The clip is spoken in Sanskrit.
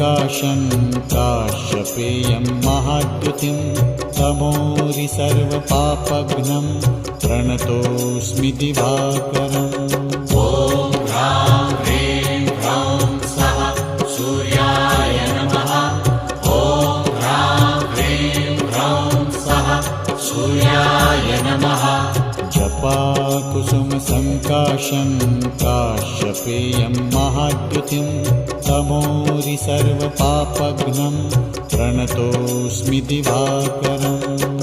सङ्काशं काश्यपेयं महाद्युतिं तमोरि सर्वपापघ्नं प्रणतोऽस्मि दिवाकरम्। ॐ ह्रां ह्रीं ह्रौं स्वः सूर्याय नमः। ॐ ह्रां ह्रीं ह्रौं स्वः सूर्याय नमः। जपाकुसुमसङ्काशं काश्यपेयं महाद्युतिं तमोरि सर्वपापघ्नं प्रणतोऽस्मि दिवाकरम्।